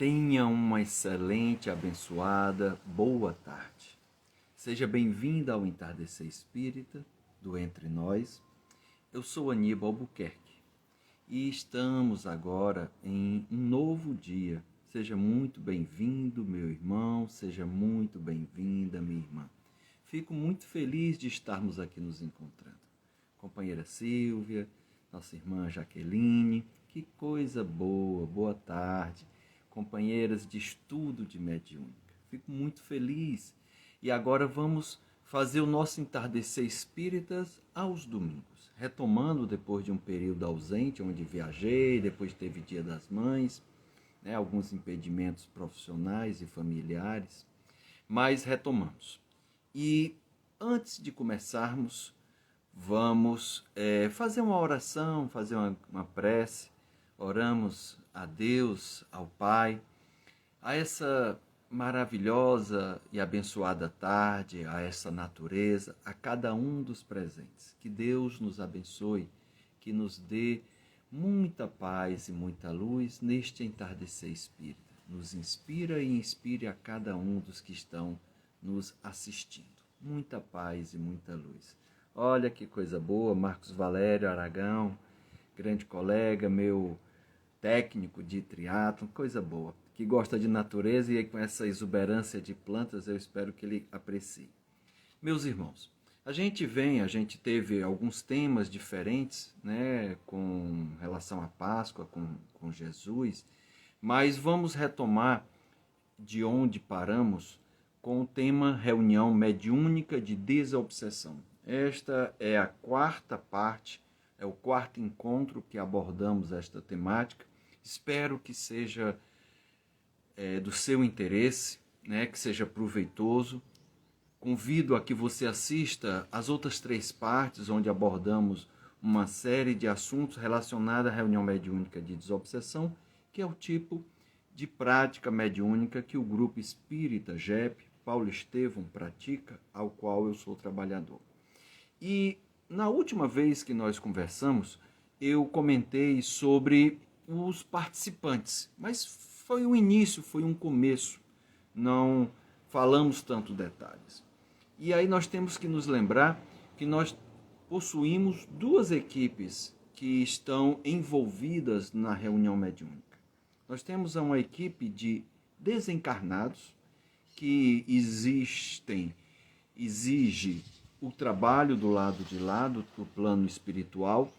Tenha uma excelente, abençoada, boa tarde. Seja bem-vinda ao Entardecer Espírita do Entre Nós. Eu sou Aníbal Albuquerque e estamos agora em um novo dia. Seja muito bem-vindo, meu irmão, seja muito bem-vinda, minha irmã. Fico muito feliz de estarmos aqui nos encontrando. Companheira Silvia, nossa irmã Jaqueline, que coisa boa, boa tarde. Companheiras de estudo de mediúnica. Fico muito feliz. E agora vamos fazer o nosso entardecer espíritas aos domingos, retomando depois de um período ausente, onde viajei, depois teve Dia das Mães, alguns impedimentos profissionais e familiares, mas retomamos. E antes de começarmos, vamos fazer uma oração, fazer uma prece. Oramos a Deus, ao Pai, a essa maravilhosa e abençoada tarde, a essa natureza, a cada um dos presentes. Que Deus nos abençoe, que nos dê muita paz e muita luz neste entardecer espírita. Nos inspira e inspire a cada um dos que estão nos assistindo. Muita paz e muita luz. Olha que coisa boa, Marcos Valério Aragão, grande colega, meu técnico de triatlon, coisa boa, que gosta de natureza e com essa exuberância de plantas eu espero que ele aprecie. Meus irmãos, a gente teve alguns temas diferentes, com relação à Páscoa, com Jesus, mas vamos retomar de onde paramos com o tema Reunião Mediúnica de Desobsessão. Esta é a quarta parte, é o quarto encontro que abordamos esta temática. Espero que seja do seu interesse, que seja proveitoso. Convido a que você assista às outras 3 partes, onde abordamos uma série de assuntos relacionados à reunião mediúnica de desobsessão, que é o tipo de prática mediúnica que o grupo espírita JEP, Paulo Estevão, pratica, ao qual eu sou trabalhador. E na última vez que nós conversamos, eu comentei sobre os participantes, mas foi um início, foi um começo, não falamos tanto detalhes. E aí nós temos que nos lembrar que nós possuímos 2 equipes que estão envolvidas na reunião mediúnica. Nós temos uma equipe de desencarnados que exige o trabalho do lado de lá, do plano espiritual,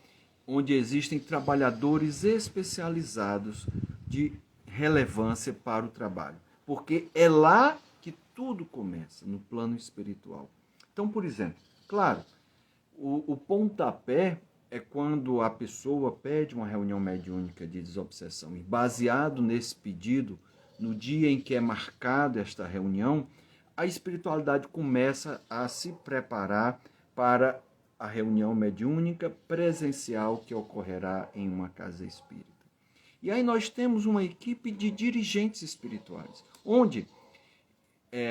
onde existem trabalhadores especializados de relevância para o trabalho. Porque é lá que tudo começa, no plano espiritual. Então, por exemplo, claro, o pontapé é quando a pessoa pede uma reunião mediúnica de desobsessão. E baseado nesse pedido, no dia em que é marcada esta reunião, a espiritualidade começa a se preparar para a reunião mediúnica presencial que ocorrerá em uma casa espírita. E aí nós temos uma equipe de dirigentes espirituais, onde,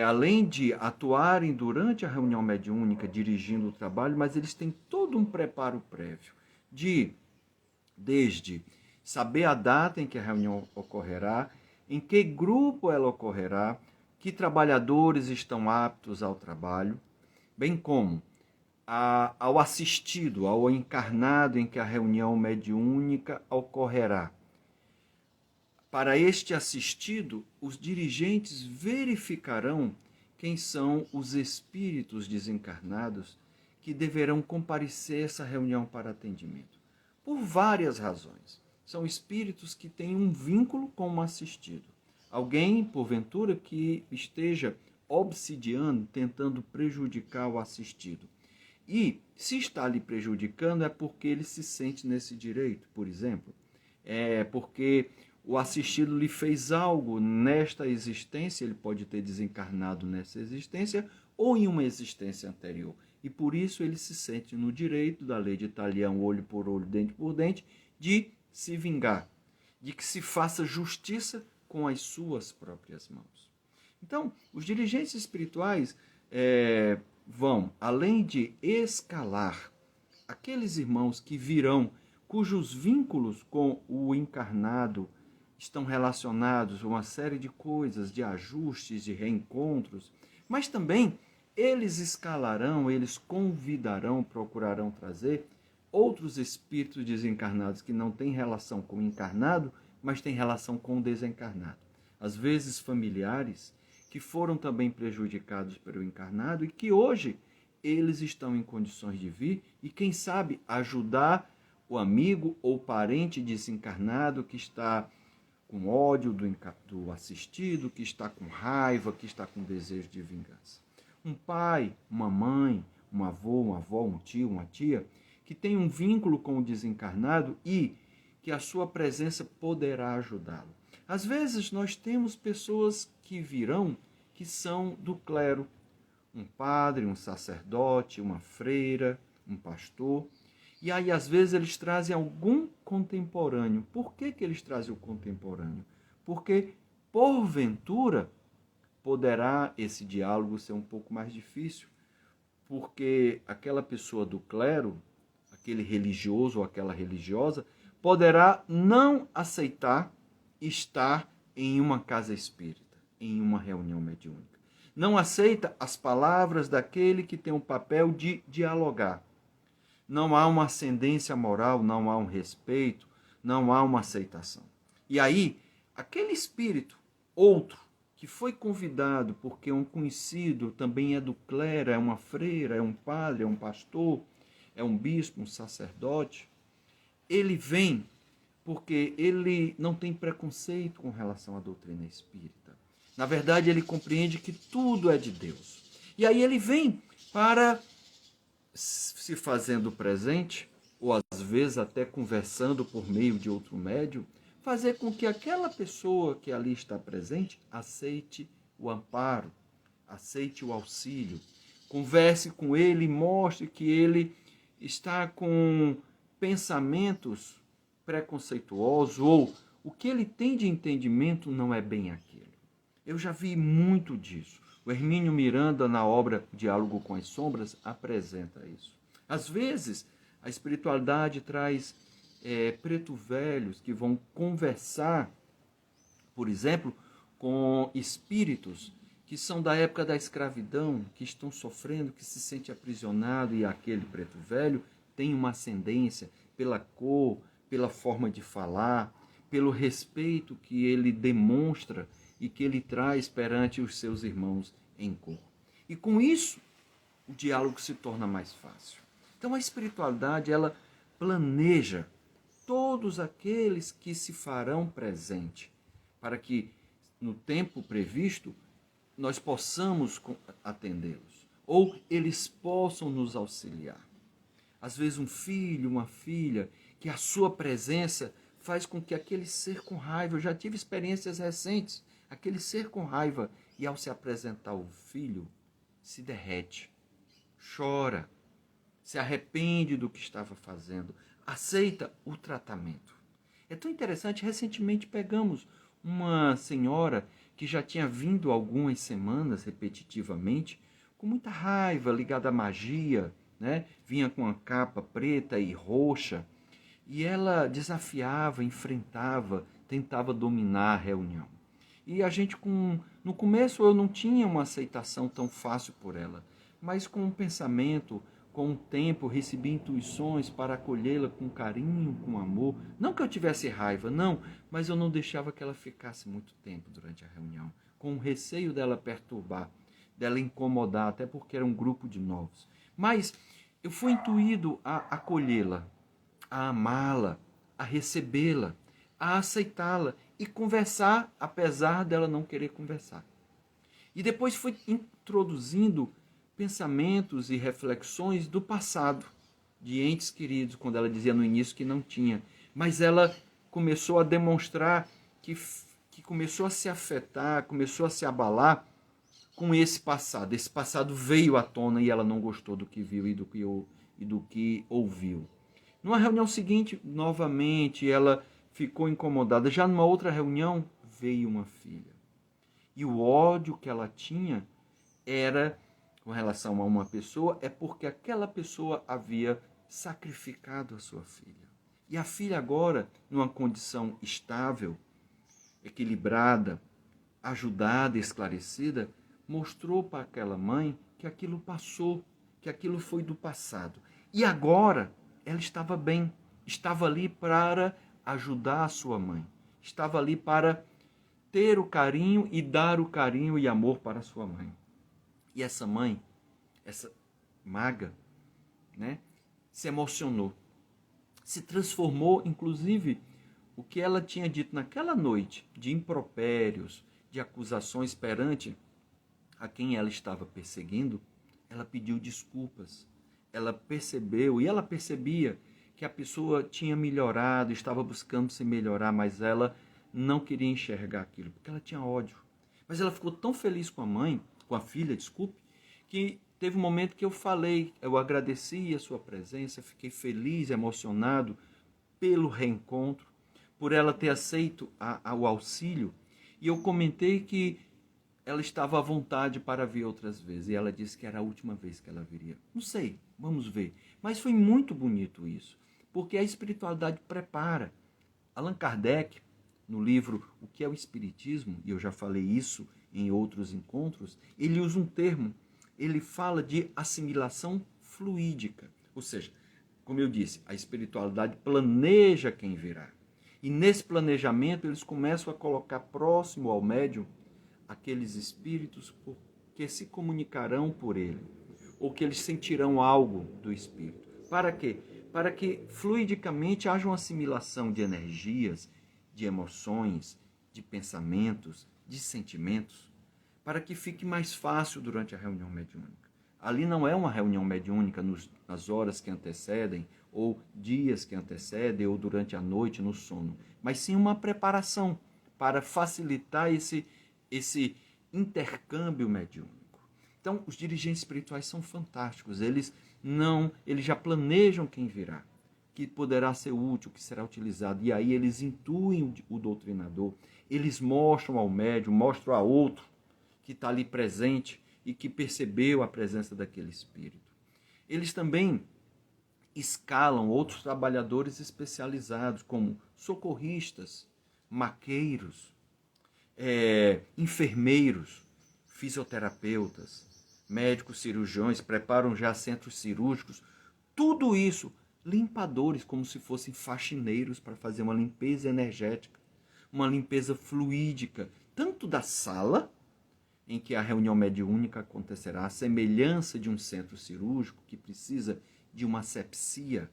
além de atuarem durante a reunião mediúnica, dirigindo o trabalho, mas eles têm todo um preparo prévio, desde saber a data em que a reunião ocorrerá, em que grupo ela ocorrerá, que trabalhadores estão aptos ao trabalho, bem como ao assistido, ao encarnado em que a reunião mediúnica ocorrerá. Para este assistido, os dirigentes verificarão quem são os espíritos desencarnados que deverão comparecer a essa reunião para atendimento. Por várias razões. São espíritos que têm um vínculo com o assistido. Alguém, porventura, que esteja obsidiando, tentando prejudicar o assistido. E, se está lhe prejudicando, é porque ele se sente nesse direito, por exemplo. É porque o assistido lhe fez algo nesta existência, ele pode ter desencarnado nessa existência ou em uma existência anterior. E por isso ele se sente no direito da lei de Talião, olho por olho, dente por dente, de se vingar, de que se faça justiça com as suas próprias mãos. Então, os dirigentes espirituais vão, além de escalar aqueles irmãos que virão, cujos vínculos com o encarnado estão relacionados a uma série de coisas, de ajustes, de reencontros, mas também eles escalarão, eles convidarão, procurarão trazer outros espíritos desencarnados que não têm relação com o encarnado, mas têm relação com o desencarnado. Às vezes familiares que foram também prejudicados pelo encarnado e que hoje eles estão em condições de vir e, quem sabe, ajudar o amigo ou parente desencarnado que está com ódio do assistido, que está com raiva, que está com desejo de vingança. Um pai, uma mãe, um avô, uma avó, um tio, uma tia, que tem um vínculo com o desencarnado e que a sua presença poderá ajudá-lo. Às vezes nós temos pessoas que virão que são do clero, um padre, um sacerdote, uma freira, um pastor, e aí às vezes eles trazem algum contemporâneo. Por que eles trazem o contemporâneo? Porque, porventura, poderá esse diálogo ser um pouco mais difícil, porque aquela pessoa do clero, aquele religioso ou aquela religiosa, poderá não aceitar estar em uma casa espírita, em uma reunião mediúnica. Não aceita as palavras daquele que tem o papel de dialogar. Não há uma ascendência moral, não há um respeito, não há uma aceitação. E aí, aquele espírito, outro, que foi convidado porque um conhecido também é do clero, é uma freira, é um padre, é um pastor, é um bispo, um sacerdote, ele vem porque ele não tem preconceito com relação à doutrina espírita. Na verdade, ele compreende que tudo é de Deus. E aí ele vem para se fazendo presente, ou às vezes até conversando por meio de outro médium, fazer com que aquela pessoa que ali está presente aceite o amparo, aceite o auxílio, converse com ele, mostre que ele está com pensamentos preconceituosos ou o que ele tem de entendimento não é bem aquilo. Eu já vi muito disso. O Hermínio Miranda, na obra Diálogo com as Sombras, apresenta isso. Às vezes, a espiritualidade traz preto velhos que vão conversar, por exemplo, com espíritos que são da época da escravidão, que estão sofrendo, que se sente aprisionado, e aquele preto velho tem uma ascendência pela cor, pela forma de falar, pelo respeito que ele demonstra e que ele traz perante os seus irmãos em cor. E com isso, o diálogo se torna mais fácil. Então a espiritualidade, ela planeja todos aqueles que se farão presente, para que no tempo previsto nós possamos atendê-los, ou eles possam nos auxiliar. Às vezes um filho, uma filha, que a sua presença faz com que aquele ser com raiva, eu já tive experiências recentes, aquele ser com raiva, e ao se apresentar o filho, se derrete, chora, se arrepende do que estava fazendo, aceita o tratamento. É tão interessante, recentemente pegamos uma senhora que já tinha vindo algumas semanas repetitivamente, com muita raiva, ligada à magia, né? Vinha com uma capa preta e roxa, e ela desafiava, enfrentava, tentava dominar a reunião. E a gente, no começo eu não tinha uma aceitação tão fácil por ela, mas com um pensamento, com o tempo, recebi intuições para acolhê-la com carinho, com amor. Não que eu tivesse raiva, não, mas eu não deixava que ela ficasse muito tempo durante a reunião, com o receio dela perturbar, dela incomodar, até porque era um grupo de novos. Mas eu fui intuído a acolhê-la, a amá-la, a recebê-la, a aceitá-la e conversar, apesar dela não querer conversar. E depois fui introduzindo pensamentos e reflexões do passado, de entes queridos, quando ela dizia no início que não tinha. Mas ela começou a demonstrar que começou a se afetar, começou a se abalar com esse passado. Esse passado veio à tona e ela não gostou do que viu e do que ouviu. Numa reunião seguinte, novamente, ela ficou incomodada. Já numa outra reunião, veio uma filha. E o ódio que ela tinha era, com relação a uma pessoa, é porque aquela pessoa havia sacrificado a sua filha. E a filha agora, numa condição estável, equilibrada, ajudada, esclarecida, mostrou para aquela mãe que aquilo passou, que aquilo foi do passado. E agora ela estava bem, estava ali para ajudar a sua mãe, estava ali para ter o carinho e dar o carinho e amor para a sua mãe. E essa mãe, essa maga, né, se emocionou, se transformou, inclusive, o que ela tinha dito naquela noite, de impropérios, de acusações perante a quem ela estava perseguindo, ela pediu desculpas. Ela percebeu, e ela percebia que a pessoa tinha melhorado, estava buscando se melhorar, mas ela não queria enxergar aquilo, porque ela tinha ódio. Mas ela ficou tão feliz com a mãe, com a filha, desculpe, que teve um momento que eu falei, eu agradeci a sua presença, fiquei feliz, emocionado pelo reencontro, por ela ter aceito o auxílio, e eu comentei que ela estava à vontade para vir outras vezes, e ela disse que era a última vez que ela viria. Não sei, vamos ver. Mas foi muito bonito isso, porque a espiritualidade prepara. Allan Kardec, no livro O que é o Espiritismo, e eu já falei isso em outros encontros, ele usa um termo, ele fala de assimilação fluídica. Ou seja, como eu disse, a espiritualidade planeja quem virá. E nesse planejamento eles começam a colocar próximo ao médium aqueles espíritos que se comunicarão por ele, ou que eles sentirão algo do espírito. Para quê? Para que fluidicamente haja uma assimilação de energias, de emoções, de pensamentos, de sentimentos, para que fique mais fácil durante a reunião mediúnica. Ali não é uma reunião mediúnica nas horas que antecedem, ou dias que antecedem, ou durante a noite no sono, mas sim uma preparação para facilitar esse intercâmbio mediúnico. Então, os dirigentes espirituais são fantásticos. Eles já planejam quem virá, que poderá ser útil, que será utilizado. E aí eles intuem o doutrinador, eles mostram ao médium, mostram a outro que está ali presente e que percebeu a presença daquele espírito. Eles também escalam outros trabalhadores especializados, como socorristas, maqueiros, enfermeiros, fisioterapeutas, médicos cirurgiões, preparam já centros cirúrgicos, tudo isso, limpadores, como se fossem faxineiros para fazer uma limpeza energética, uma limpeza fluídica, tanto da sala em que a reunião mediúnica acontecerá, a semelhança de um centro cirúrgico que precisa de uma asepsia,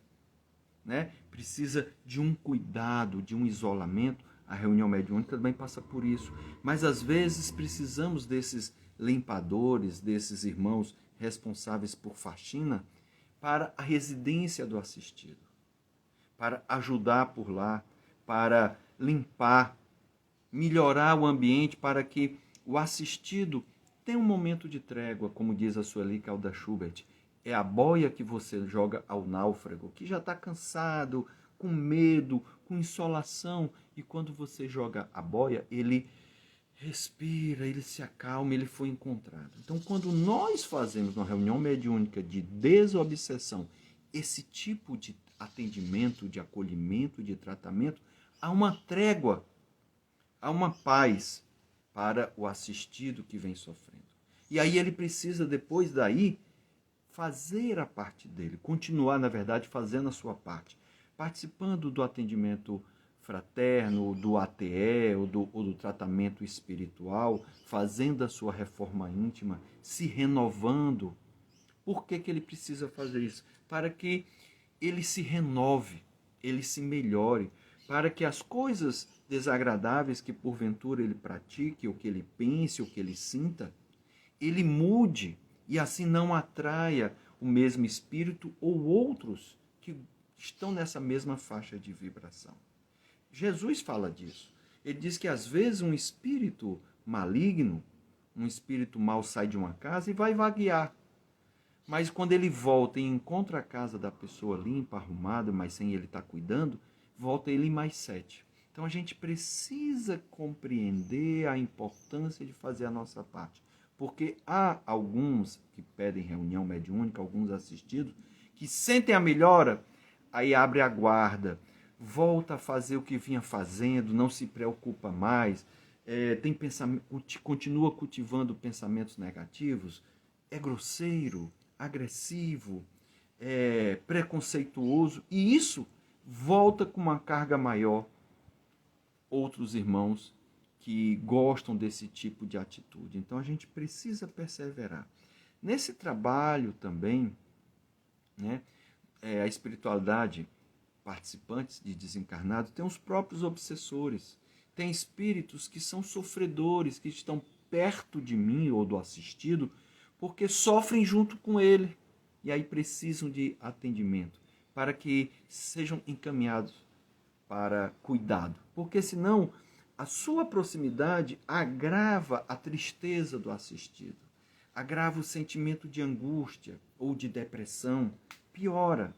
né? Precisa de um cuidado, de um isolamento. A reunião mediúnica também passa por isso. Mas às vezes precisamos desses limpadores, desses irmãos responsáveis por faxina para a residência do assistido, para ajudar por lá, para limpar, melhorar o ambiente para que o assistido tenha um momento de trégua, como diz a Sueli Calda Schubert. É a boia que você joga ao náufrago, que já está cansado, com medo, com insolação, e quando você joga a boia, ele respira, ele se acalma, ele foi encontrado. Então, quando nós fazemos uma reunião mediúnica de desobsessão, esse tipo de atendimento, de acolhimento, de tratamento, há uma trégua, há uma paz para o assistido que vem sofrendo. E aí ele precisa, depois daí, fazer a parte dele, continuar, na verdade, fazendo a sua parte, participando do atendimento fraterno, do ATE, ou do tratamento espiritual, fazendo a sua reforma íntima, se renovando. Por que ele precisa fazer isso? Para que ele se renove, ele se melhore, para que as coisas desagradáveis que porventura ele pratique, ou que ele pense, ou que ele sinta, ele mude e assim não atraia o mesmo espírito ou outros que estão nessa mesma faixa de vibração. Jesus fala disso. Ele diz que às vezes um espírito maligno, um espírito mau sai de uma casa e vai vaguear. Mas quando ele volta e encontra a casa da pessoa limpa, arrumada, mas sem ele estar cuidando, volta ele mais 7. Então a gente precisa compreender a importância de fazer a nossa parte. Porque há alguns que pedem reunião mediúnica, alguns assistidos, que sentem a melhora, aí abre a guarda, volta a fazer o que vinha fazendo, não se preocupa mais, continua cultivando pensamentos negativos, é grosseiro, agressivo, preconceituoso, e isso volta com uma carga maior. Outros irmãos que gostam desse tipo de atitude. Então a gente precisa perseverar. Nesse trabalho também, né, a espiritualidade, participantes de desencarnado, tem os próprios obsessores, tem espíritos que são sofredores, que estão perto de mim ou do assistido, porque sofrem junto com ele, e aí precisam de atendimento, para que sejam encaminhados para cuidado, porque senão a sua proximidade agrava a tristeza do assistido, agrava o sentimento de angústia ou de depressão, piora.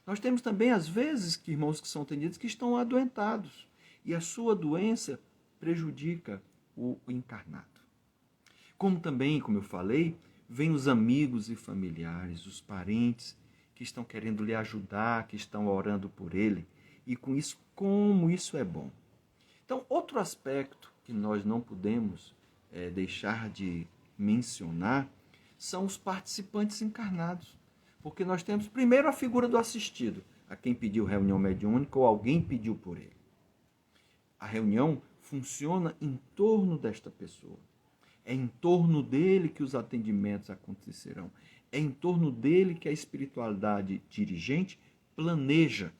Nós temos também, às vezes, irmãos que são atendidos que estão adoentados e a sua doença prejudica o encarnado. Como também, como eu falei, vêm os amigos e familiares, os parentes que estão querendo lhe ajudar, que estão orando por ele, e com isso, como isso é bom. Então, outro aspecto que nós não podemos deixar de mencionar são os participantes encarnados. Porque nós temos primeiro a figura do assistido, a quem pediu reunião mediúnica ou alguém pediu por ele. A reunião funciona em torno desta pessoa. É em torno dele que os atendimentos acontecerão. É em torno dele que a espiritualidade dirigente planeja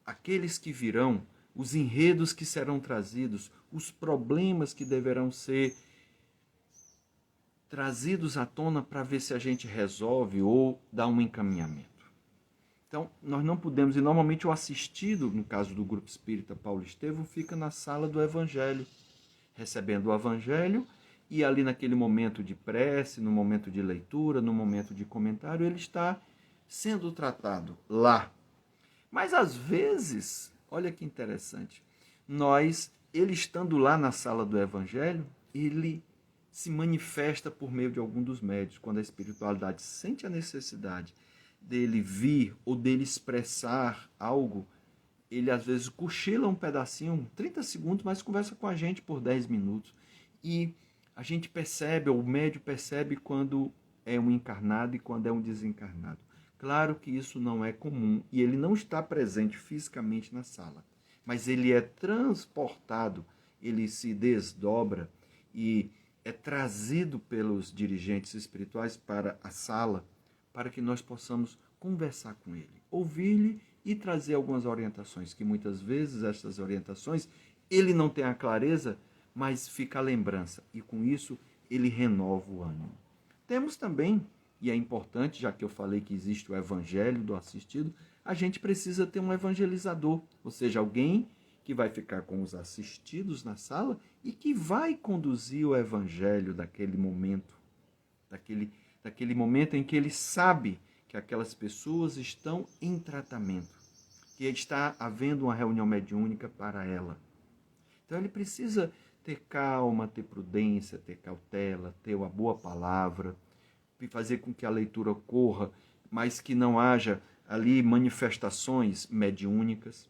aqueles que virão, os enredos que serão trazidos, os problemas que deverão ser trazidos à tona para ver se a gente resolve ou dá um encaminhamento. Então, nós não podemos, e normalmente o assistido, no caso do Grupo Espírita Paulo Estevam, fica na sala do Evangelho, recebendo o Evangelho, e ali naquele momento de prece, no momento de leitura, no momento de comentário, ele está sendo tratado lá. Mas às vezes, olha que interessante, ele estando lá na sala do Evangelho, ele se manifesta por meio de algum dos médios, quando a espiritualidade sente a necessidade dele vir ou dele expressar algo, ele às vezes cochila um pedacinho, 30 segundos, mas conversa com a gente por 10 minutos. E a gente percebe, ou o médium percebe quando é um encarnado e quando é um desencarnado. Claro que isso não é comum e ele não está presente fisicamente na sala, mas ele é transportado, ele se desdobra e é trazido pelos dirigentes espirituais para a sala, para que nós possamos conversar com ele, ouvir-lhe e trazer algumas orientações, que muitas vezes essas orientações ele não tem a clareza, mas fica a lembrança, e com isso ele renova o ânimo. Temos também, e é importante, já que eu falei que existe o evangelho do assistido, a gente precisa ter um evangelizador, ou seja, alguém que vai ficar com os assistidos na sala e que vai conduzir o evangelho daquele momento, daquele momento em que ele sabe que aquelas pessoas estão em tratamento, que está havendo uma reunião mediúnica para ela. Então ele precisa ter calma, ter prudência, ter cautela, ter uma boa palavra, e fazer com que a leitura ocorra, mas que não haja ali manifestações mediúnicas,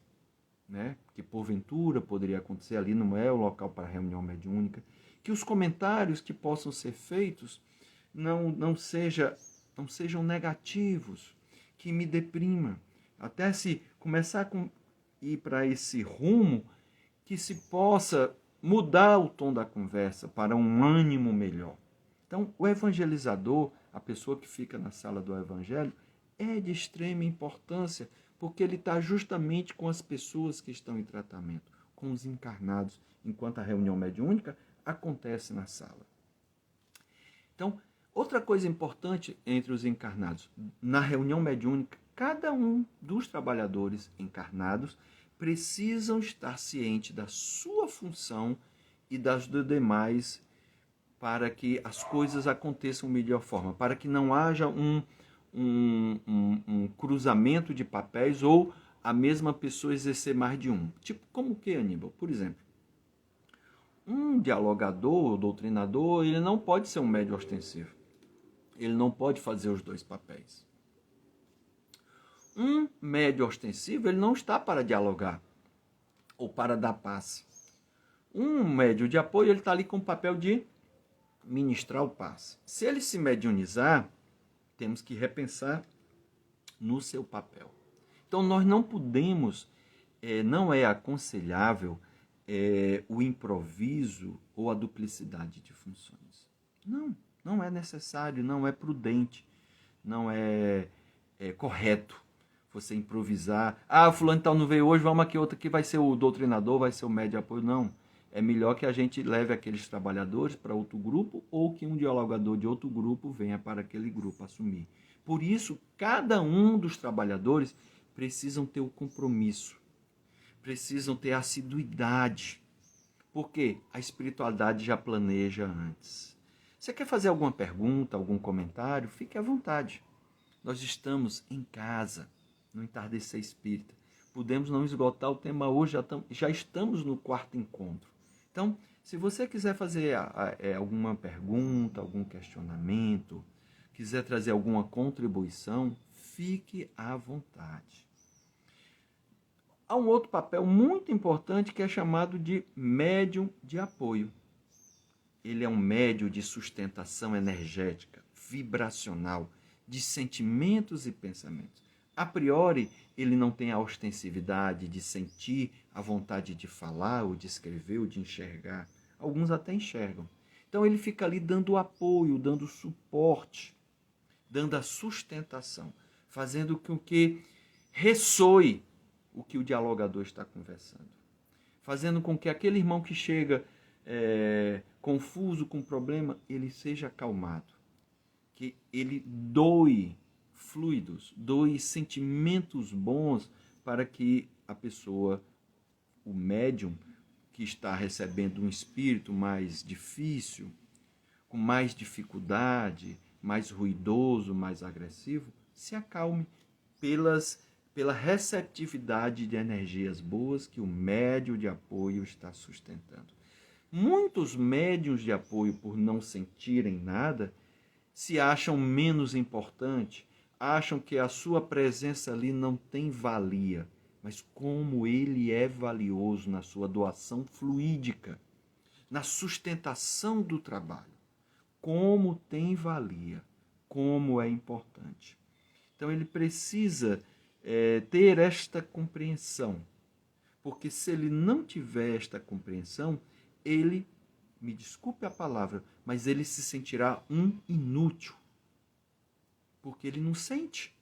né? Que porventura poderia acontecer ali, não é o local para reunião mediúnica, que os comentários que possam ser feitos não sejam negativos, que me deprima, até se começar a ir para esse rumo, que se possa mudar o tom da conversa para um ânimo melhor. Então, o evangelizador, a pessoa que fica na sala do evangelho, é de extrema importância, porque ele está justamente com as pessoas que estão em tratamento, com os encarnados, enquanto a reunião mediúnica acontece na sala. Então, outra coisa importante entre os encarnados, na reunião mediúnica, cada um dos trabalhadores encarnados precisam estar ciente da sua função e das dos demais para que as coisas aconteçam de melhor forma, para que não haja um cruzamento de papéis ou a mesma pessoa exercer mais de um. Tipo, como que, Aníbal? Por exemplo, um dialogador ou doutrinador, ele não pode ser um médium ostensivo. Ele não pode fazer os dois papéis. Um médium ostensivo, ele não está para dialogar ou para dar passe. Um médium de apoio, ele está ali com o papel de ministrar o passe. Se ele se mediunizar, temos que repensar no seu papel. Então, nós não podemos, não é aconselhável o improviso ou a duplicidade de funções. Não é necessário, não é prudente, não é correto você improvisar. Ah, o fulano tal não veio hoje, vamos aqui, outro que vai ser o doutrinador, vai ser o médio de apoio. Não. É melhor que a gente leve aqueles trabalhadores para outro grupo ou que um dialogador de outro grupo venha para aquele grupo assumir. Por isso, cada um dos trabalhadores precisam ter o compromisso, precisam ter a assiduidade, porque a espiritualidade já planeja antes. Você quer fazer alguma pergunta, algum comentário? Fique à vontade. Nós estamos em casa, no Entardecer Espírita. Podemos não esgotar o tema hoje, já estamos no 4º encontro. Então, se você quiser fazer alguma pergunta, algum questionamento, quiser trazer alguma contribuição, fique à vontade. Há um outro papel muito importante que é chamado de médium de apoio. Ele é um médium de sustentação energética, vibracional, de sentimentos e pensamentos. A priori, ele não tem a ostensividade de sentir, a vontade de falar, ou de escrever, ou de enxergar. Alguns até enxergam. Então ele fica ali dando apoio, dando suporte, dando a sustentação, fazendo com que ressoe o que o dialogador está conversando. Fazendo com que aquele irmão que chega confuso com o problema, ele seja acalmado. Que ele doe fluidos, doe sentimentos bons para que a pessoa, o médium, que está recebendo um espírito mais difícil, com mais dificuldade, mais ruidoso, mais agressivo, se acalme pela receptividade de energias boas que o médium de apoio está sustentando. Muitos médiuns de apoio, por não sentirem nada, se acham menos importantes, acham que a sua presença ali não tem valia, mas como ele é valioso na sua doação fluídica, na sustentação do trabalho, como tem valia, como é importante. Então ele precisa ter esta compreensão, porque se ele não tiver esta compreensão, ele, me desculpe a palavra, mas ele se sentirá um inútil, porque ele não sente.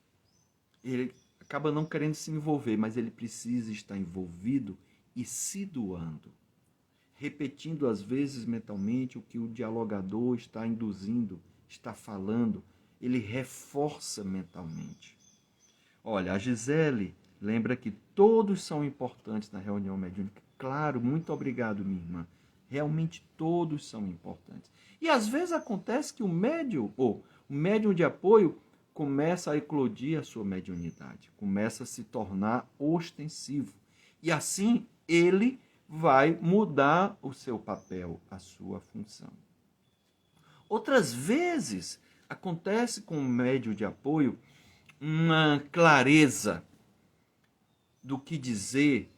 Ele acaba não querendo se envolver, mas ele precisa estar envolvido e se doando, repetindo às vezes mentalmente o que o dialogador está induzindo, está falando, ele reforça mentalmente. Olha, a Gisele lembra que todos são importantes na reunião mediúnica. Claro, muito obrigado, minha irmã. Realmente todos são importantes. E às vezes acontece que o médium de apoio começa a eclodir a sua mediunidade, começa a se tornar ostensivo. E assim ele vai mudar o seu papel, a sua função. Outras vezes acontece com o médium de apoio uma clareza do que dizer,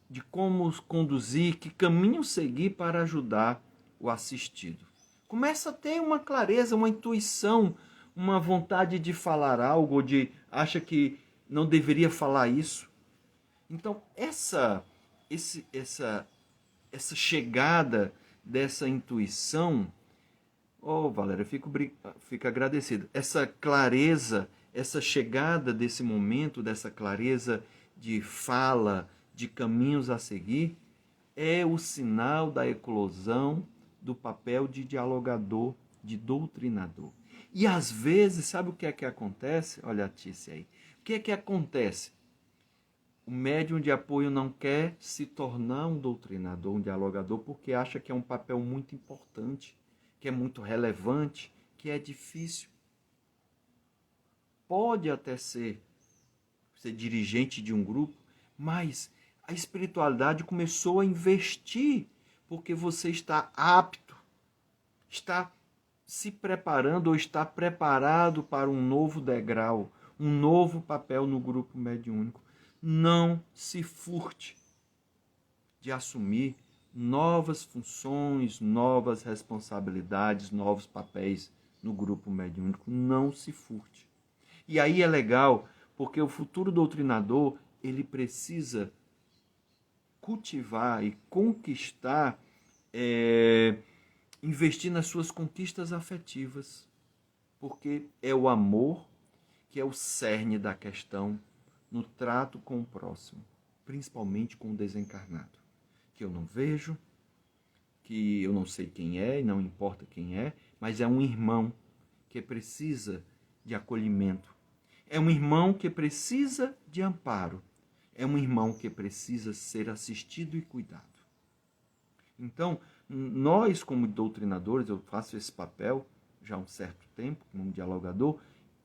de como conduzir, que caminho seguir para ajudar o assistido. Começa a ter uma clareza, uma intuição, uma vontade de falar algo, acha que não deveria falar isso. Então, essa chegada dessa intuição, Valéria, fico agradecido. Essa clareza, essa chegada desse momento, dessa clareza de fala, de caminhos a seguir, é o sinal da eclosão do papel de dialogador, de doutrinador. E às vezes, sabe o que é que acontece? Olha a Tícia aí. O que é que acontece? O médium de apoio não quer se tornar um doutrinador, um dialogador, porque acha que é um papel muito importante, que é muito relevante, que é difícil. Pode até ser dirigente de um grupo, mas a espiritualidade começou a investir, porque você está apto, está se preparando ou está preparado para um novo degrau, um novo papel no grupo mediúnico. Não se furte de assumir novas funções, novas responsabilidades, novos papéis no grupo mediúnico. Não se furte. E aí é legal, porque o futuro doutrinador, ele precisa cultivar e conquistar, investir nas suas conquistas afetivas, porque é o amor que é o cerne da questão no trato com o próximo, principalmente com o desencarnado, que eu não vejo, que eu não sei quem é, e não importa quem é, mas é um irmão que precisa de acolhimento, é um irmão que precisa de amparo, é um irmão que precisa ser assistido e cuidado. Então, nós como doutrinadores, eu faço esse papel já há um certo tempo, como dialogador,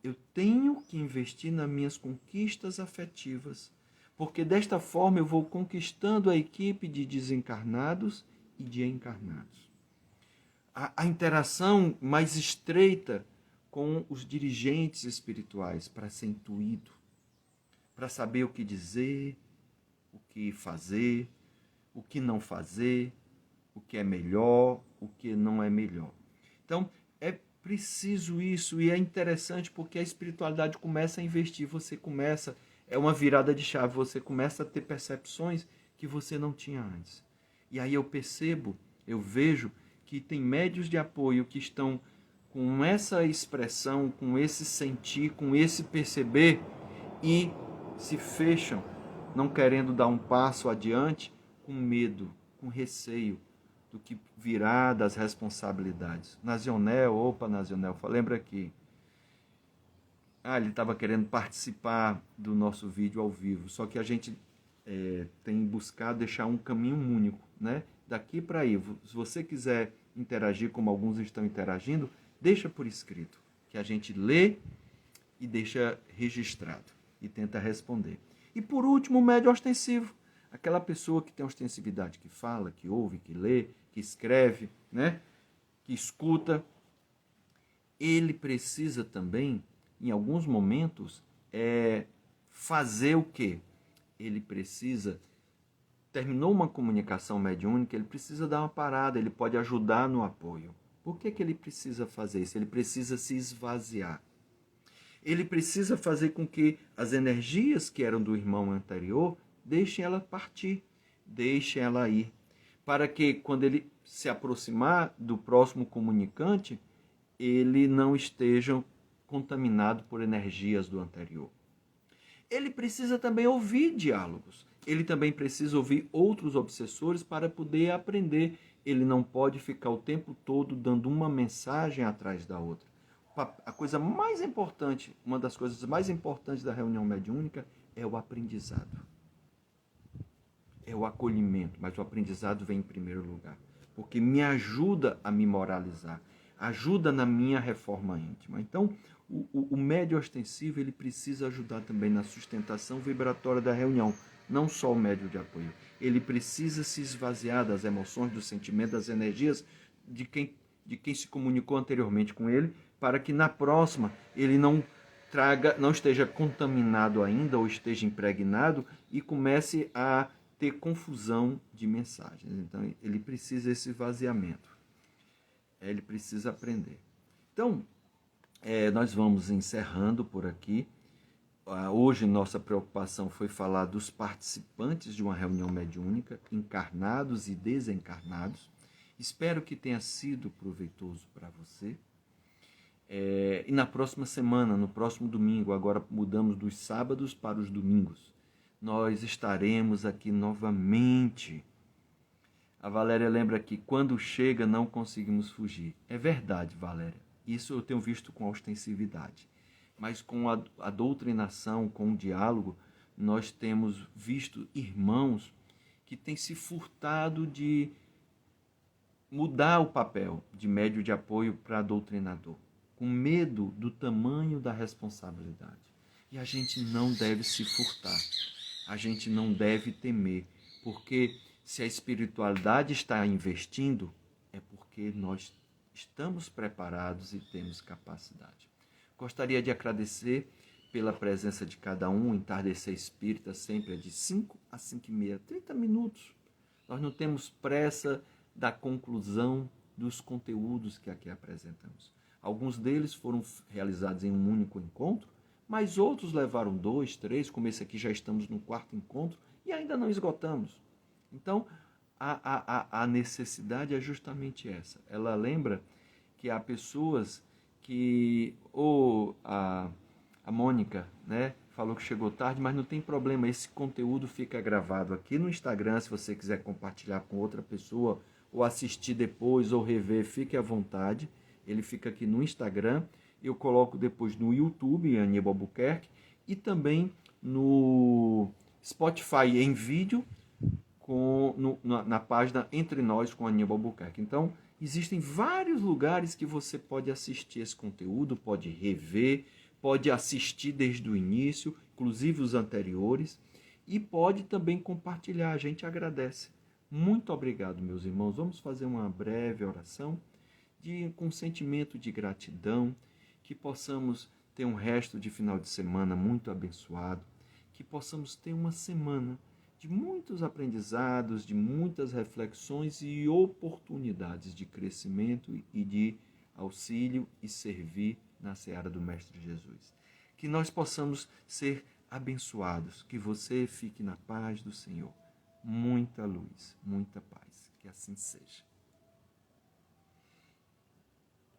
eu tenho que investir nas minhas conquistas afetivas, porque desta forma eu vou conquistando a equipe de desencarnados e de encarnados. A interação mais estreita com os dirigentes espirituais, para ser intuído, para saber o que dizer, o que fazer, o que não fazer, o que é melhor, o que não é melhor. Então, é preciso isso, e é interessante porque a espiritualidade começa a investir, é uma virada de chave, você começa a ter percepções que você não tinha antes. E aí eu vejo que tem médios de apoio que estão com essa expressão, com esse sentir, com esse perceber, e se fecham, não querendo dar um passo adiante, com medo, com receio do que virá das responsabilidades. Nazionel, lembra que ele estava querendo participar do nosso vídeo ao vivo, só que a gente tem buscado deixar um caminho único, né? Daqui para aí, se você quiser interagir como alguns estão interagindo, deixa por escrito, que a gente lê e deixa registrado e tenta responder. E por último, o médio ostensivo, aquela pessoa que tem ostensividade, que fala, que ouve, que lê, que escreve, né? Que escuta. Ele precisa também, em alguns momentos, fazer o quê? Ele precisa, terminou uma comunicação mediúnica, ele precisa dar uma parada, ele pode ajudar no apoio. Por que ele precisa fazer isso? Ele precisa se esvaziar. Ele precisa fazer com que as energias que eram do irmão anterior, deixem ela partir, deixem ela ir. Para que, quando ele se aproximar do próximo comunicante, ele não esteja contaminado por energias do anterior. Ele precisa também ouvir diálogos. Ele também precisa ouvir outros obsessores para poder aprender. Ele não pode ficar o tempo todo dando uma mensagem atrás da outra. A coisa mais importante, uma das coisas mais importantes da reunião mediúnica é o aprendizado. É o acolhimento, mas o aprendizado vem em primeiro lugar. Porque me ajuda a me moralizar, ajuda na minha reforma íntima. Então, o médio ostensivo, ele precisa ajudar também na sustentação vibratória da reunião, não só o médio de apoio. Ele precisa se esvaziar das emoções, dos sentimentos, das energias de quem se comunicou anteriormente com ele, para que na próxima ele não esteja contaminado ainda ou esteja impregnado e comece a ter confusão de mensagens. Então, ele precisa desse esvaziamento. Ele precisa aprender. Então, nós vamos encerrando por aqui. Hoje, nossa preocupação foi falar dos participantes de uma reunião mediúnica, encarnados e desencarnados. Espero que tenha sido proveitoso para você. E na próxima semana, no próximo domingo, agora mudamos dos sábados para os domingos, nós estaremos aqui novamente. A Valéria lembra que quando chega não conseguimos fugir. É verdade, Valéria. Isso eu tenho visto com ostensividade. Mas com a doutrinação, com o diálogo, nós temos visto irmãos que têm se furtado de mudar o papel de médio de apoio para doutrinador, com medo do tamanho da responsabilidade. E a gente não deve se furtar, a gente não deve temer, porque se a espiritualidade está investindo, é porque nós estamos preparados e temos capacidade. Gostaria de agradecer pela presença de cada um. O Entardecer Espírita sempre é de 5 a 5h30, 30 minutos. Nós não temos pressa da conclusão dos conteúdos que aqui apresentamos. Alguns deles foram realizados em um único encontro, mas outros levaram 2, 3, como esse aqui já estamos no 4º encontro e ainda não esgotamos. Então, a necessidade é justamente essa. Ela lembra que há pessoas que, a Mônica, né, falou que chegou tarde, mas não tem problema, esse conteúdo fica gravado aqui no Instagram, se você quiser compartilhar com outra pessoa, ou assistir depois, ou rever, fique à vontade. Ele fica aqui no Instagram, eu coloco depois no YouTube, Aníbal Albuquerque, e também no Spotify em vídeo, na página Entre Nós com Aníbal Albuquerque. Então, existem vários lugares que você pode assistir esse conteúdo, pode rever, pode assistir desde o início, inclusive os anteriores, e pode também compartilhar. A gente agradece. Muito obrigado, meus irmãos. Vamos fazer uma breve oração com sentimento de gratidão, que possamos ter um resto de final de semana muito abençoado, que possamos ter uma semana de muitos aprendizados, de muitas reflexões e oportunidades de crescimento e de auxílio e servir na seara do Mestre Jesus. Que nós possamos ser abençoados, que você fique na paz do Senhor. Muita luz, muita paz. Que assim seja.